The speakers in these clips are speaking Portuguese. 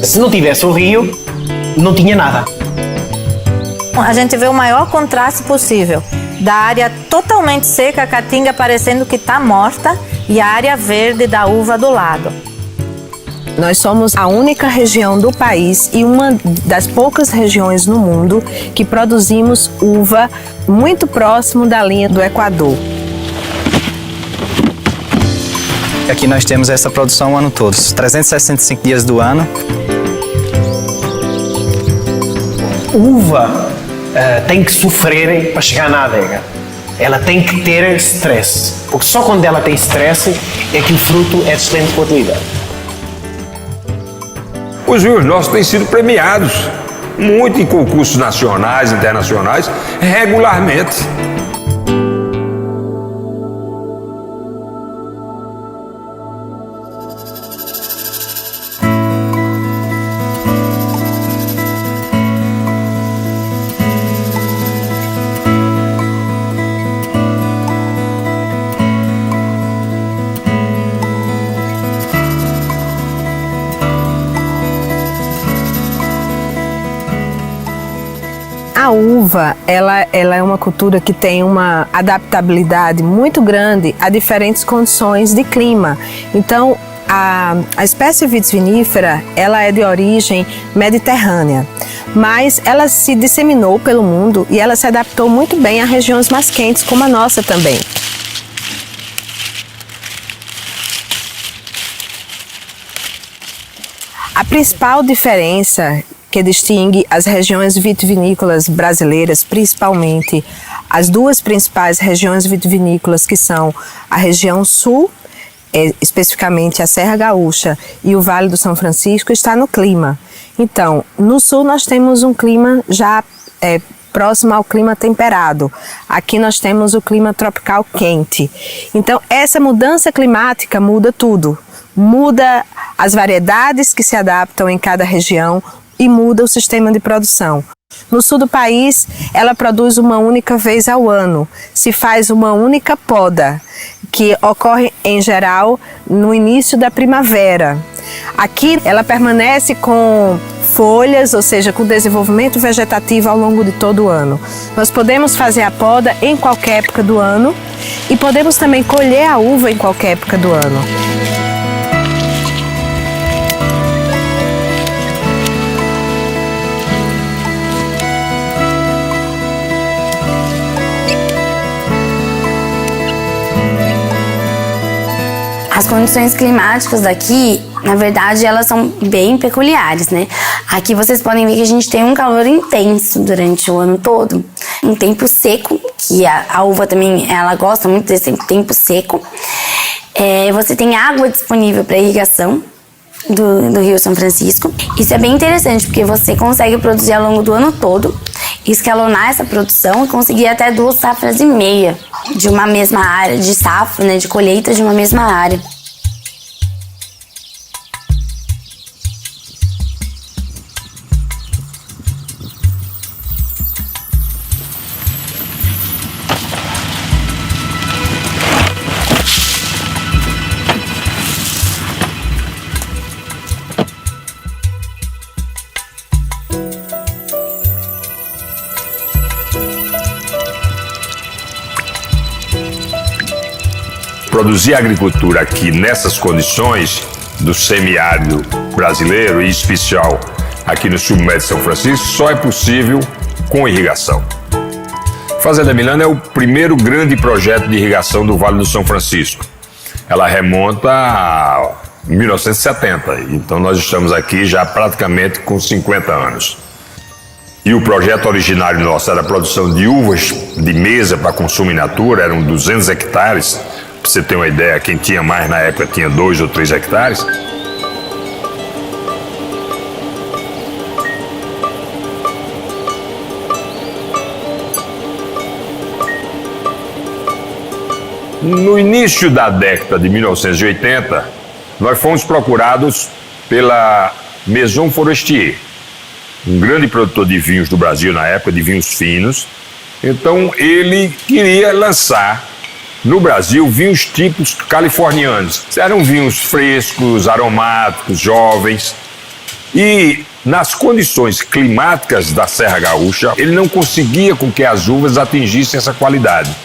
Se não tivesse o rio, não tinha nada. A gente vê o maior contraste possível da área totalmente seca, a caatinga parecendo que está morta, e a área verde da uva do lado. Nós somos a única região do país e uma das poucas regiões no mundo que produzimos uva muito próximo da linha do Equador. Aqui nós temos essa produção o ano todo, 365 dias do ano. Uva tem que sofrer para chegar na adega. Ela tem que ter stress, porque só quando ela tem stress é que o fruto é de excelente qualidade. Os vinhos nossos têm sido premiados muito em concursos nacionais, internacionais, regularmente. A uva, ela é uma cultura que tem uma adaptabilidade muito grande a diferentes condições de clima. Então, a espécie Vitis vinifera, ela é de origem mediterrânea, mas ela se disseminou pelo mundo e ela se adaptou muito bem a regiões mais quentes, como a nossa também. A principal diferença que distingue as regiões vitivinícolas brasileiras, principalmente as duas principais regiões vitivinícolas, que são a região sul, especificamente a Serra Gaúcha e o Vale do São Francisco, está no clima. Então, no sul nós temos um clima já próximo ao clima temperado. Aqui nós temos o clima tropical quente. Então, essa mudança climática muda tudo. Muda as variedades que se adaptam em cada região, e muda o sistema de produção. No sul do país, ela produz uma única vez ao ano, se faz uma única poda, que ocorre em geral no início da primavera. Aqui ela permanece com folhas, ou seja, com desenvolvimento vegetativo ao longo de todo o ano. Nós podemos fazer a poda em qualquer época do ano e podemos também colher a uva em qualquer época do ano. As condições climáticas daqui, na verdade, elas são bem peculiares, né? Aqui vocês podem ver que a gente tem um calor intenso durante o ano todo. Um tempo seco, que a uva também, ela gosta muito desse tempo seco. Você tem água disponível para irrigação do Rio São Francisco. Isso é bem interessante, porque você consegue produzir ao longo do ano todo, escalonar essa produção e conseguir até 2 safras e meia de uma mesma área, de safra, né, de colheita de uma mesma área. Produzir agricultura aqui nessas condições do semiárido brasileiro, e em especial aqui no submédio de São Francisco, só é possível com irrigação. Fazenda Milano é o primeiro grande projeto de irrigação do Vale do São Francisco. Ela remonta a 1970, então nós estamos aqui já praticamente com 50 anos. E o projeto originário nosso era a produção de uvas de mesa para consumo in natura, eram 200 hectares. Para você ter uma ideia, quem tinha mais na época tinha 2 ou 3 hectares. No início da década de 1980, nós fomos procurados pela Maison Forestier, um grande produtor de vinhos do Brasil na época, de vinhos finos. Então ele queria lançar no Brasil vinhos típicos californianos. Eram vinhos frescos, aromáticos, jovens. E nas condições climáticas da Serra Gaúcha, ele não conseguia com que as uvas atingissem essa qualidade.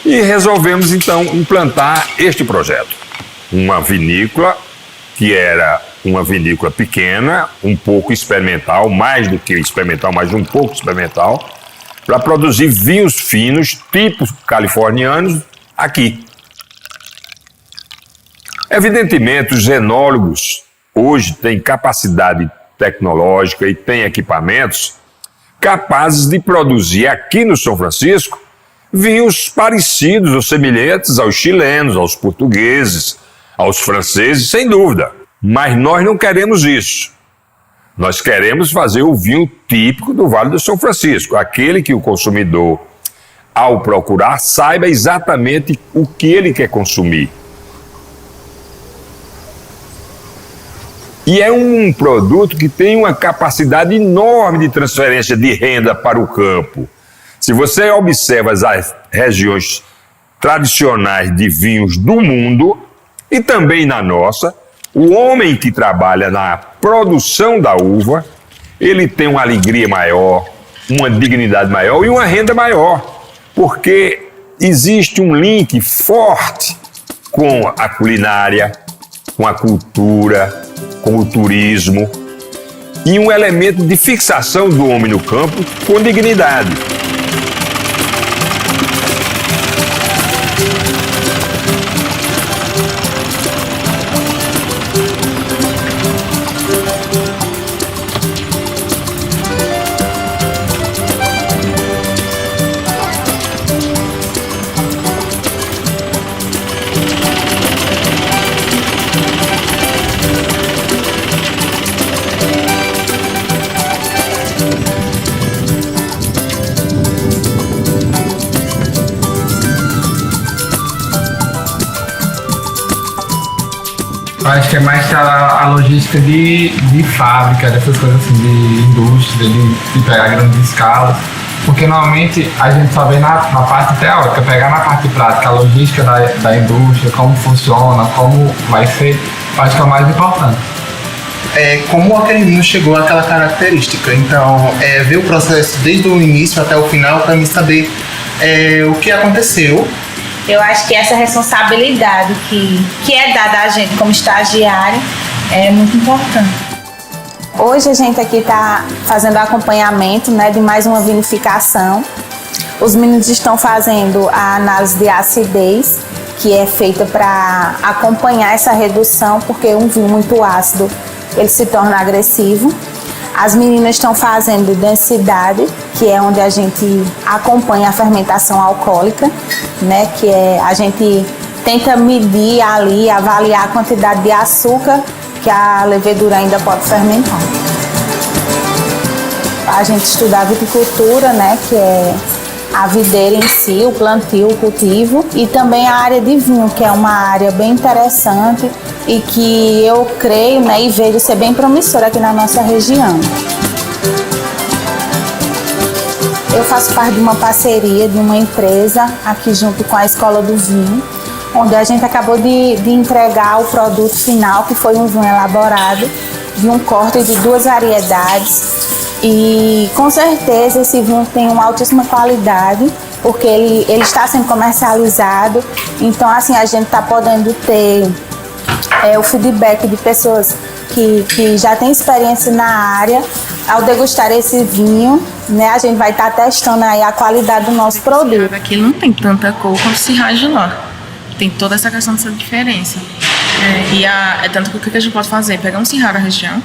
E resolvemos então implantar este projeto. Uma vinícola que era uma vinícola pequena, um pouco experimental, mais do que experimental, mas um pouco experimental, para produzir vinhos finos, tipos californianos, aqui. Evidentemente, os enólogos hoje têm capacidade tecnológica e têm equipamentos capazes de produzir aqui no São Francisco vinhos parecidos ou semelhantes aos chilenos, aos portugueses, aos franceses, sem dúvida. Mas nós não queremos isso. Nós queremos fazer o vinho típico do Vale do São Francisco, aquele que o consumidor, ao procurar, saiba exatamente o que ele quer consumir. E é um produto que tem uma capacidade enorme de transferência de renda para o campo. Se você observa as regiões tradicionais de vinhos do mundo, e também na nossa, o homem que trabalha na produção da uva, ele tem uma alegria maior, uma dignidade maior e uma renda maior, porque existe um link forte com a culinária, com a cultura, com o turismo e um elemento de fixação do homem no campo com dignidade. Acho que é mais a logística de fábrica, dessas coisas assim, de indústria, de pegar grandes escalas. Porque normalmente a gente só vê na parte teórica, pegar na parte prática, a logística da indústria, como funciona, como vai ser, acho que é o mais importante. Como aquele vinho chegou àquela característica. Então, ver o processo desde o início até o final para mim saber o que aconteceu. Eu acho que essa responsabilidade que é dada a gente como estagiário é muito importante. Hoje a gente aqui está fazendo acompanhamento, né, de mais uma vinificação. Os meninos estão fazendo a análise de acidez, que é feita para acompanhar essa redução, porque um vinho muito ácido ele se torna agressivo. As meninas estão fazendo densidade, que é onde a gente acompanha a fermentação alcoólica, né? Que a gente tenta medir ali, avaliar a quantidade de açúcar que a levedura ainda pode fermentar. A gente estuda a viticultura, né? Que é a videira em si, o plantio, o cultivo, e também a área de vinho, que é uma área bem interessante e que eu creio, né, e vejo ser bem promissora aqui na nossa região. Eu faço parte de uma parceria de uma empresa aqui junto com a Escola do Vinho, onde a gente acabou de entregar o produto final, que foi um vinho elaborado de um corte de 2 variedades. E com certeza esse vinho tem uma altíssima qualidade, porque ele está sendo comercializado. Então, assim, a gente está podendo ter o feedback de pessoas que já têm experiência na área. Ao degustar esse vinho, né, a gente vai estar testando aí a qualidade do nosso produto. Aqui não tem tanta cor quanto o Syrah de lá. Tem toda essa questão dessa diferença. É tanto que o que a gente pode fazer? Pegar um Syrah da região,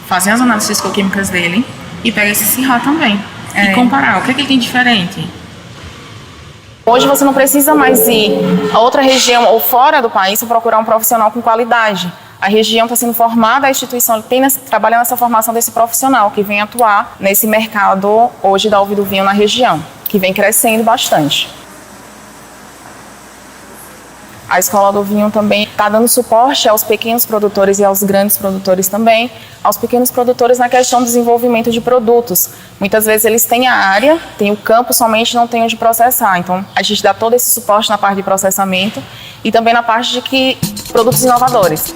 fazer as análises físico-químicas dele e pegar esse Syrah também. E comparar o que ele tem diferente. Hoje você não precisa mais ir a outra região ou fora do país para procurar um profissional com qualidade. A região está sendo formada, a instituição tem trabalhando nessa formação desse profissional que vem atuar nesse mercado hoje da uva e do vinho na região, que vem crescendo bastante. A Escola do Vinho também está dando suporte aos pequenos produtores e aos grandes produtores também, aos pequenos produtores na questão do desenvolvimento de produtos. Muitas vezes eles têm a área, têm o campo, somente não têm onde processar. Então, a gente dá todo esse suporte na parte de processamento e também na parte de produtos inovadores.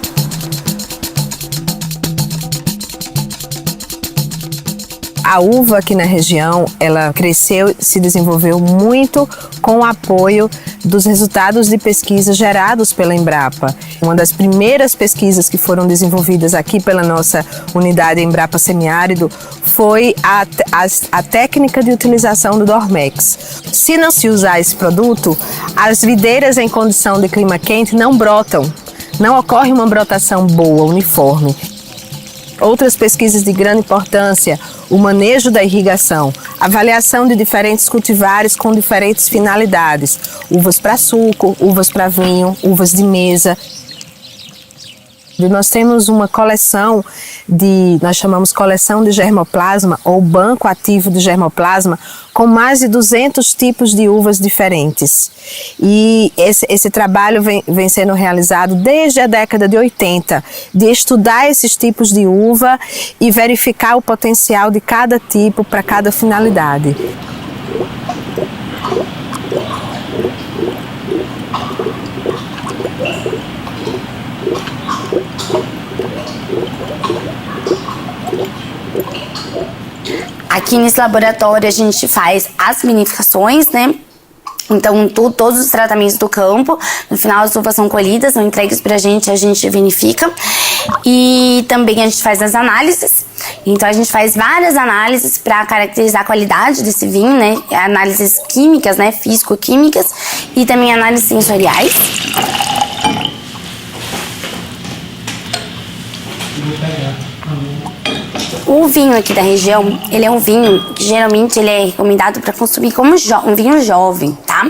A uva aqui na região, ela cresceu, se desenvolveu muito com o apoio dos resultados de pesquisa gerados pela Embrapa. Uma das primeiras pesquisas que foram desenvolvidas aqui pela nossa unidade Embrapa Semiárido foi a técnica de utilização do Dormex. Se não se usar esse produto, as videiras em condição de clima quente não brotam, não ocorre uma brotação boa, uniforme. Outras pesquisas de grande importância, o manejo da irrigação, avaliação de diferentes cultivares com diferentes finalidades, uvas para suco, uvas para vinho, uvas de mesa. Nós temos uma coleção nós chamamos coleção de germoplasma ou banco ativo de germoplasma com mais de 200 tipos de uvas diferentes. E esse trabalho vem sendo realizado desde a década de 80, de estudar esses tipos de uva e verificar o potencial de cada tipo para cada finalidade. Aqui nesse laboratório a gente faz as vinificações, né? Então, todos os tratamentos do campo, no final as uvas são colhidas, são entregues pra gente, a gente vinifica. E também a gente faz as análises. Então, a gente faz várias análises para caracterizar a qualidade desse vinho, né? Análises químicas, né? Físico-químicas e também análises sensoriais. O vinho aqui da região, ele é um vinho que geralmente ele é recomendado para consumir como um vinho jovem, tá?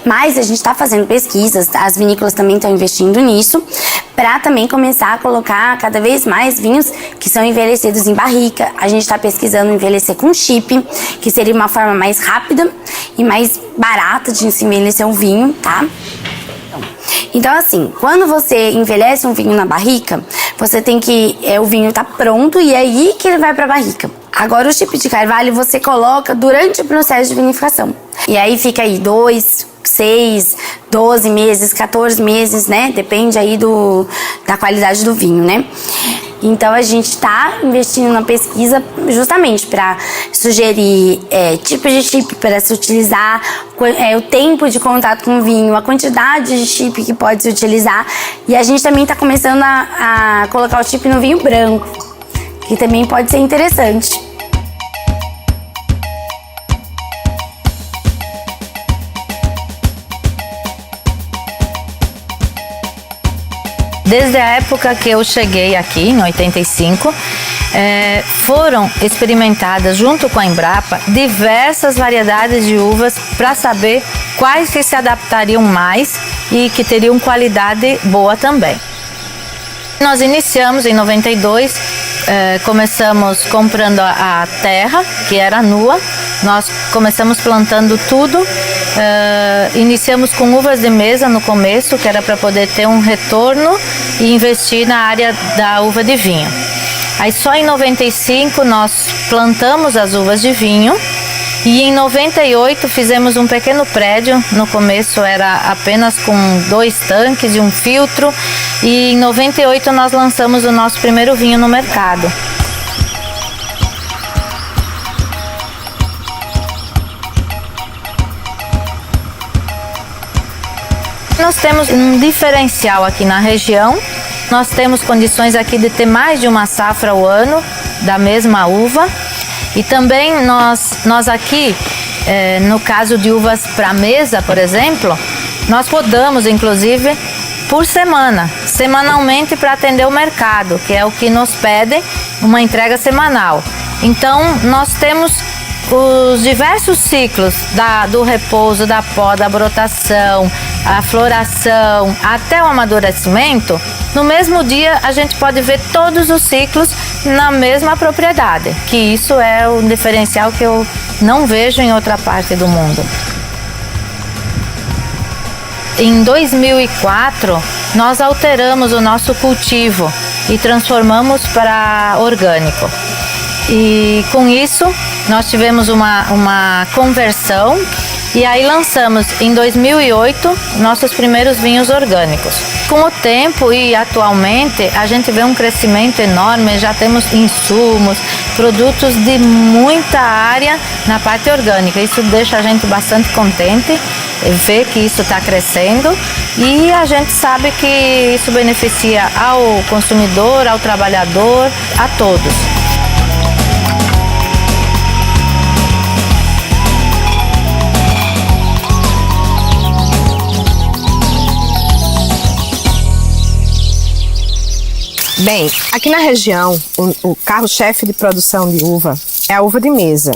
Mas a gente está fazendo pesquisas, as vinícolas também estão investindo nisso, para também começar a colocar cada vez mais vinhos que são envelhecidos em barrica. A gente está pesquisando envelhecer com chip, que seria uma forma mais rápida e mais barata de se envelhecer um vinho, tá? Então, assim, quando você envelhece um vinho na barrica, você tem que... o vinho tá pronto e é aí que ele vai pra barrica. Agora, o chip de carvalho você coloca durante o processo de vinificação. E aí fica aí 2, 6, 12 meses, 14 meses, né? Depende aí da qualidade do vinho, né? Então, a gente está investindo na pesquisa justamente para sugerir tipos de chip para se utilizar, o tempo de contato com o vinho, a quantidade de chip que pode se utilizar. E a gente também está começando a colocar o chip no vinho branco, que também pode ser interessante. Desde a época que eu cheguei aqui, em 85, foram experimentadas, junto com a Embrapa, diversas variedades de uvas para saber quais que se adaptariam mais e que teriam qualidade boa também. Nós iniciamos em 92, começamos comprando a terra, que era nua, nós começamos plantando tudo. Iniciamos com uvas de mesa no começo, que era para poder ter um retorno e investir na área da uva de vinho. Aí só em 95 nós plantamos as uvas de vinho e em 98 fizemos um pequeno prédio. No começo era apenas com 2 tanques e um filtro, e em 98 nós lançamos o nosso primeiro vinho no mercado. Nós temos um diferencial aqui na região. Nós temos condições aqui de ter mais de uma safra ao ano da mesma uva. E também nós aqui, no caso de uvas para mesa, por exemplo, nós podamos, inclusive, por semanalmente para atender o mercado, que é o que nos pedem, uma entrega semanal. Então, nós temos os diversos ciclos do repouso, da poda, da brotação, a floração, até o amadurecimento. No mesmo dia, a gente pode ver todos os ciclos na mesma propriedade, que isso é um diferencial que eu não vejo em outra parte do mundo. Em 2004, nós alteramos o nosso cultivo e transformamos para orgânico. E com isso, nós tivemos uma conversão e aí lançamos em 2008 nossos primeiros vinhos orgânicos. Com o tempo e atualmente a gente vê um crescimento enorme, já temos insumos, produtos de muita área na parte orgânica. Isso deixa a gente bastante contente, ver que isso está crescendo, e a gente sabe que isso beneficia ao consumidor, ao trabalhador, a todos. Bem, aqui na região, o carro-chefe de produção de uva é a uva de mesa.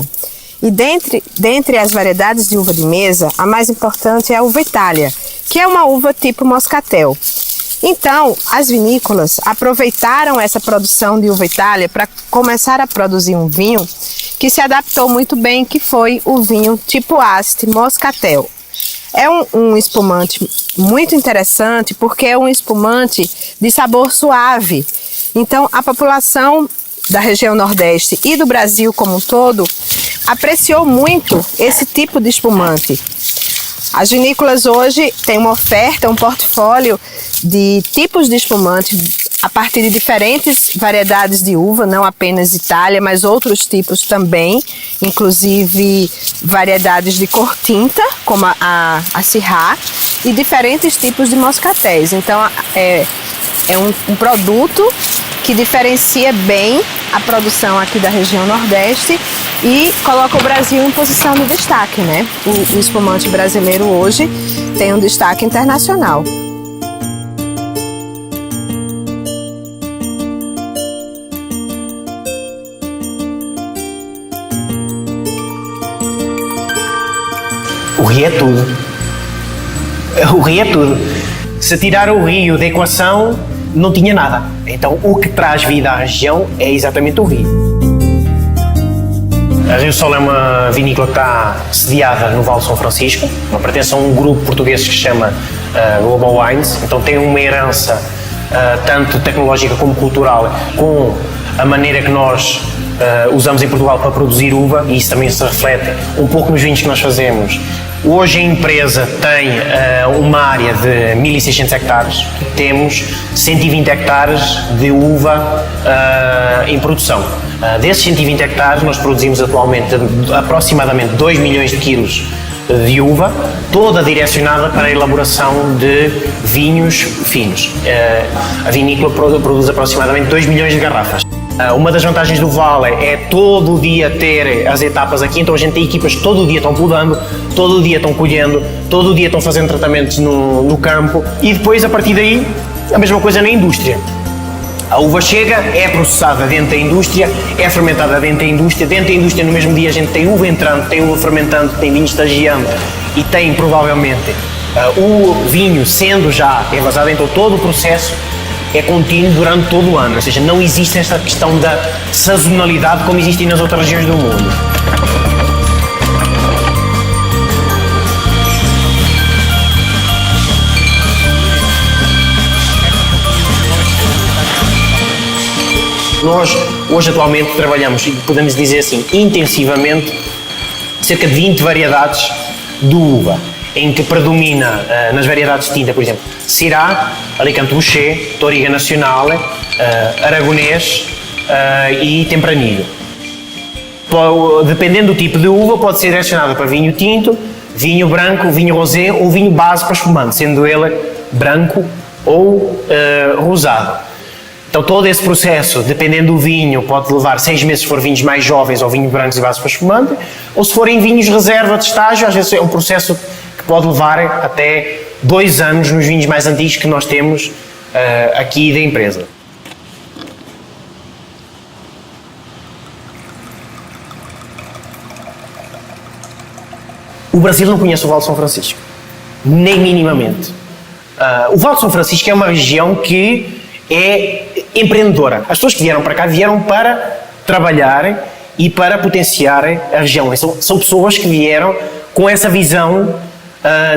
E dentre as variedades de uva de mesa, a mais importante é a uva Itália, que é uma uva tipo moscatel. Então, as vinícolas aproveitaram essa produção de uva Itália para começar a produzir um vinho que se adaptou muito bem, que foi o vinho tipo Asti Moscatel. É um espumante muito interessante porque é um espumante de sabor suave. Então, a população da região Nordeste e do Brasil como um todo apreciou muito esse tipo de espumante. As vinícolas hoje têm uma oferta, um portfólio de tipos de espumante a partir de diferentes variedades de uva, não apenas Itália, mas outros tipos também, inclusive variedades de cor tinta, como a Syrah, e diferentes tipos de moscatéis. Então é um produto que diferencia bem a produção aqui da região Nordeste e coloca o Brasil em posição de destaque, né? O espumante brasileiro hoje tem um destaque internacional. O rio é tudo. O rio é tudo. Se tirar o rio da equação, não tinha nada. Então, o que traz vida à região é exatamente o rio. A Rio Sol é uma vinícola que está sediada no Vale de São Francisco, pertence a um grupo português que se chama Global Wines, então tem uma herança tanto tecnológica como cultural com a maneira que nós usamos em Portugal para produzir uva, e isso também se reflete um pouco nos vinhos que nós fazemos. Hoje a empresa tem uma área de 1.600 hectares, temos 120 hectares de uva em produção. Desses 120 hectares nós produzimos atualmente aproximadamente 2 milhões de quilos de uva, toda direcionada para a elaboração de vinhos finos. A vinícola produz aproximadamente 2 milhões de garrafas. Uma das vantagens do Vale é todo o dia ter as etapas aqui, então a gente tem equipas que todo o dia estão podando, todo o dia estão colhendo, todo o dia estão fazendo tratamentos no campo, e depois a partir daí a mesma coisa na indústria. A uva chega, é processada dentro da indústria, é fermentada dentro da indústria no mesmo dia a gente tem uva entrando, tem uva fermentando, tem vinho estagiando e tem provavelmente o vinho sendo já envasado, então todo o processo é contínuo durante todo o ano, ou seja, não existe esta questão da sazonalidade como existe nas outras regiões do mundo. Nós, hoje atualmente, trabalhamos, podemos dizer assim, intensivamente, cerca de 20 variedades de uva, em que predomina, nas variedades de tinta, por exemplo, Syrah, Alicante Bouschet, Touriga Nacional, Aragonês e Tempranillo. Dependendo do tipo de uva, pode ser direcionada para vinho tinto, vinho branco, vinho rosé ou vinho base para espumante, sendo ele branco ou rosado. Então todo esse processo, dependendo do vinho, pode levar 6 meses se for vinhos mais jovens ou vinhos brancos e base para espumante, ou se forem vinhos reserva de estágio, às vezes é um processo que pode levar até 2 anos nos vinhos mais antigos que nós temos aqui da empresa. O Brasil não conhece o Vale de São Francisco, nem minimamente. O Vale de São Francisco é uma região que é empreendedora. As pessoas que vieram para cá vieram para trabalhar e para potenciar a região. São pessoas que vieram com essa visão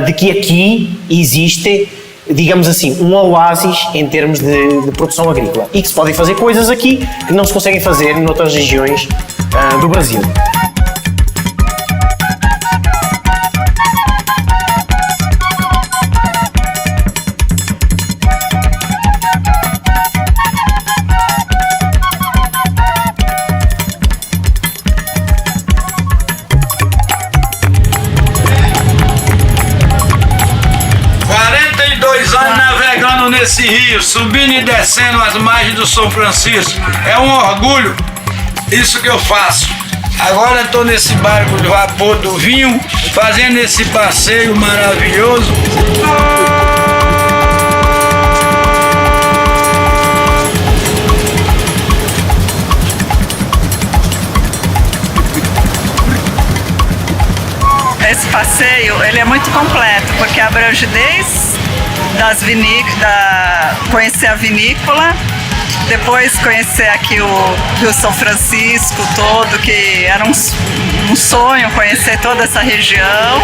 de que aqui existe, digamos assim, um oásis em termos de produção agrícola e que se podem fazer coisas aqui que não se conseguem fazer noutras regiões do Brasil. navios subindo e descendo as margens do São Francisco. É um orgulho isso que eu faço. Agora estou nesse barco de vapor do vinho, fazendo esse passeio maravilhoso. Esse passeio ele é muito completo, porque abrange desde conhecer a vinícola, depois conhecer aqui o Rio São Francisco todo, que era um sonho conhecer toda essa região.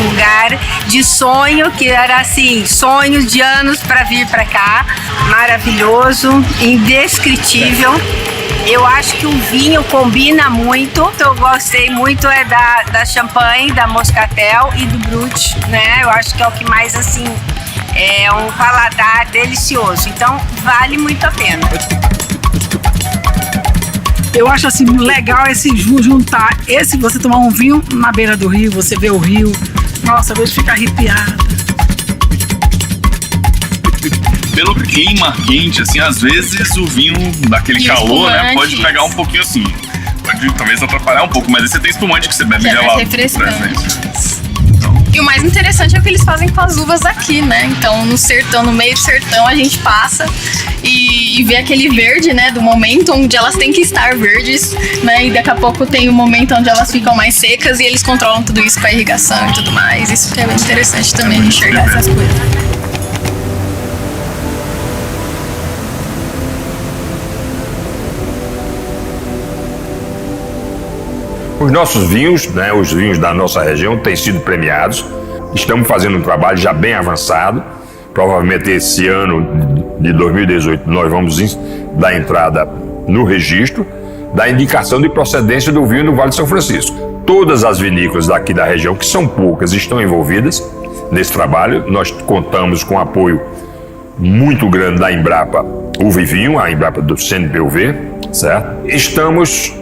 Lugar de sonho, que era assim, sonhos de anos para vir para cá. Maravilhoso, indescritível. Eu acho que o vinho combina muito. Eu gostei muito da champanhe, da Moscatel e do Brut, né? Eu acho que é o que mais assim é um paladar delicioso. Então vale muito a pena. Eu acho assim legal esse juntar você tomar um vinho na beira do rio, você vê o rio. Nossa, a vez fica arrepiada. Pelo clima quente, assim, às vezes o vinho daquele calor, né, pode pegar um pouquinho assim. Pode talvez atrapalhar um pouco, mas aí você tem espumante que você bebe gelado. É refrescante. E o mais interessante é o que eles fazem com as uvas daqui, né? Então, no sertão, no meio do sertão, a gente passa e vê aquele verde, né? Do momento onde elas têm que estar verdes, né? E daqui a pouco tem o momento onde elas ficam mais secas e eles controlam tudo isso com a irrigação e tudo mais. Isso que é bem interessante também, enxergar essas coisas. Os nossos vinhos, né, os vinhos da nossa região têm sido premiados. Estamos fazendo um trabalho já bem avançado. Provavelmente esse ano de 2018 nós vamos dar entrada no registro da indicação de procedência do vinho do Vale de São Francisco. Todas as vinícolas daqui da região, que são poucas, estão envolvidas nesse trabalho. Nós contamos com apoio muito grande da Embrapa Uva e Vinho, a Embrapa do CNPUV, certo? Estamos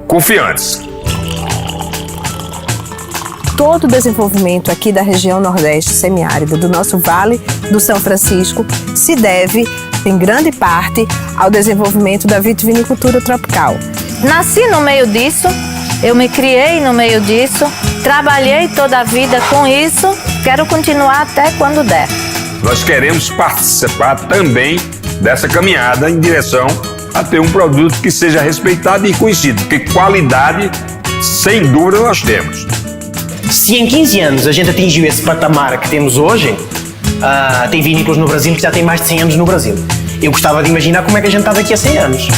confiantes. Todo o desenvolvimento aqui da região nordeste semiárida do nosso Vale do São Francisco se deve, em grande parte, ao desenvolvimento da vitivinicultura tropical. Nasci no meio disso, eu me criei no meio disso, trabalhei toda a vida com isso, quero continuar até quando der. Nós queremos participar também dessa caminhada em direção a ter um produto que seja respeitado e conhecido, porque qualidade, sem dúvida, nós temos. Se em 15 anos a gente atingiu esse patamar que temos hoje, tem vinícolas no Brasil que já têm mais de 100 anos no Brasil. Eu gostava de imaginar como é que a gente está daqui a 100 anos.